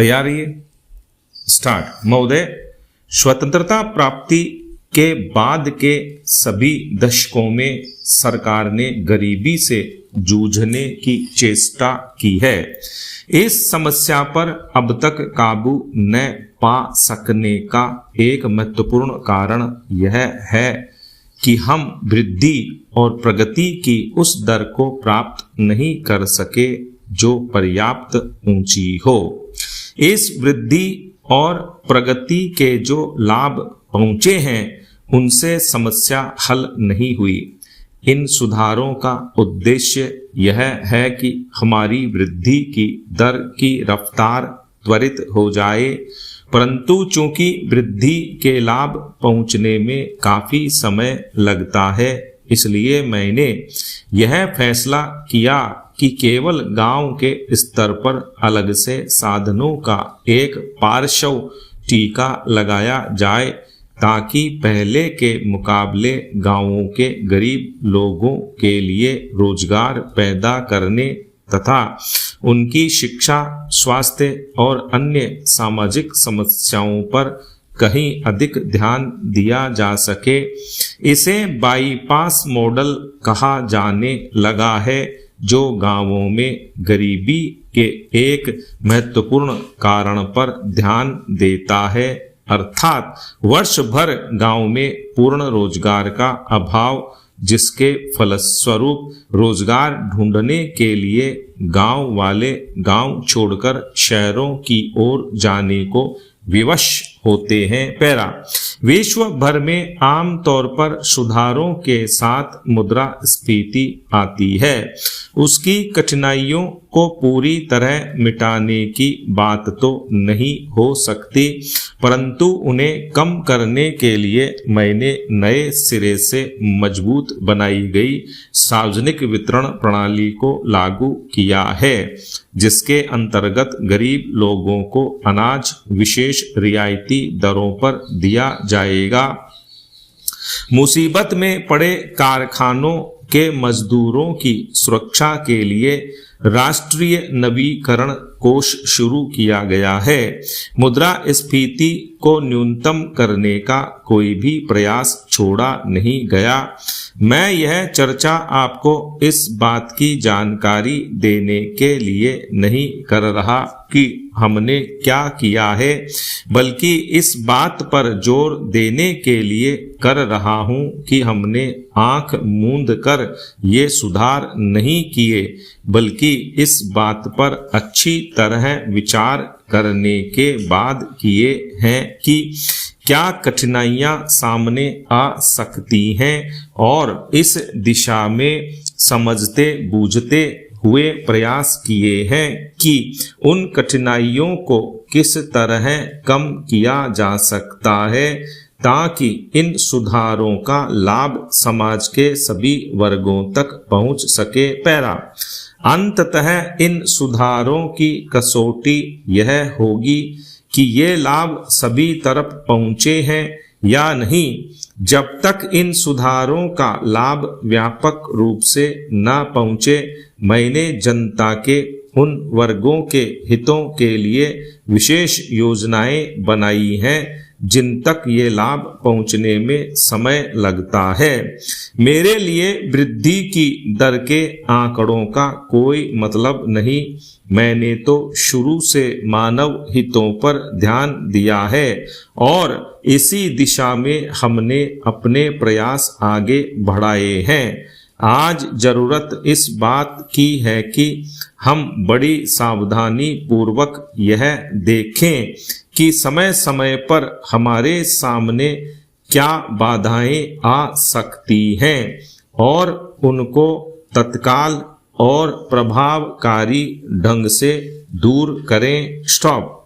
तैयार रहिए, स्टार्ट। महोदय, स्वतंत्रता प्राप्ति के बाद के सभी दशकों में सरकार ने गरीबी से जूझने की चेष्टा की है। इस समस्या पर अब तक काबू न पा सकने का एक महत्वपूर्ण कारण यह है कि हम वृद्धि और प्रगति की उस दर को प्राप्त नहीं कर सके जो पर्याप्त ऊंची हो। इस वृद्धि और प्रगति के जो लाभ पहुंचे हैं उनसे समस्या हल नहीं हुई। इन सुधारों का उद्देश्य यह है कि हमारी वृद्धि की दर की रफ्तार त्वरित हो जाए, परंतु चूंकि वृद्धि के लाभ पहुंचने में काफी समय लगता है, इसलिए मैंने यह फैसला किया कि केवल गांव के स्तर पर अलग से साधनों का एक पार्श्व टीका लगाया जाए, ताकि पहले के मुकाबले गांवों के गरीब लोगों के लिए रोजगार पैदा करने तथा उनकी शिक्षा, स्वास्थ्य और अन्य सामाजिक समस्याओं पर कहीं अधिक ध्यान दिया जा सके। इसे बाईपास मॉडल कहा जाने लगा है, जो गांवों में गरीबी के एक महत्वपूर्ण कारण पर ध्यान देता है, अर्थात वर्ष भर गांव में पूर्ण रोजगार का अभाव, जिसके फलस्वरूप रोजगार ढूंढने के लिए गांव वाले गांव छोड़कर शहरों की ओर जाने को विवश होते हैं। पैरा, विश्व भर में आम तौर पर सुधारों के साथ मुद्रास्फीति आती है। उसकी कठिनाइयों को पूरी तरह मिटाने की बात तो नहीं हो सकती, परंतु उन्हें कम करने के लिए मैंने नए सिरे से मजबूत बनाई गई सार्वजनिक वितरण प्रणाली को लागू किया है, जिसके अंतर्गत गरीब लोगों को अनाज विशेष रियायती दरों पर दिया जाएगा। मुसीबत में पड़े कारखानों के मजदूरों की सुरक्षा के लिए राष्ट्रीय नवीकरण कोष शुरू किया गया है। मुद्रास्फीति को न्यूनतम करने का कोई भी प्रयास छोड़ा नहीं गया। मैं यह चर्चा आपको इस बात की जानकारी देने के लिए नहीं कर रहा कि हमने क्या किया है, बल्कि इस बात पर जोर देने के लिए कर रहा हूं कि हमने आंख मूंद कर ये सुधार नहीं किए, बल्कि इस बात पर अच्छी तरह विचार करने के बाद किए हैं कि क्या कठिनाइयां सामने आ सकती हैं, और इस दिशा में समझते बूझते हुए प्रयास किए हैं कि उन कठिनाइयों को किस तरह कम किया जा सकता है, ताकि इन सुधारों का लाभ समाज के सभी वर्गों तक पहुंच सके। पैरा, अंततः इन सुधारों की कसौटी यह होगी कि ये लाभ सभी तरफ पहुंचे हैं या नहीं। जब तक इन सुधारों का लाभ व्यापक रूप से न पहुंचे, मैंने जनता के उन वर्गों के हितों के लिए विशेष योजनाएं बनाई हैं जिन तक ये लाभ पहुंचने में समय लगता है। मेरे लिए वृद्धि की दर के आंकड़ों का कोई मतलब नहीं। मैंने तो शुरू से मानव हितों पर ध्यान दिया है और इसी दिशा में हमने अपने प्रयास आगे बढ़ाए हैं। आज जरूरत इस बात की है कि हम बड़ी सावधानी पूर्वक यह देखें कि समय समय पर हमारे सामने क्या बाधाएं आ सकती हैं और उनको तत्काल और प्रभावकारी ढंग से दूर करें। स्टॉप।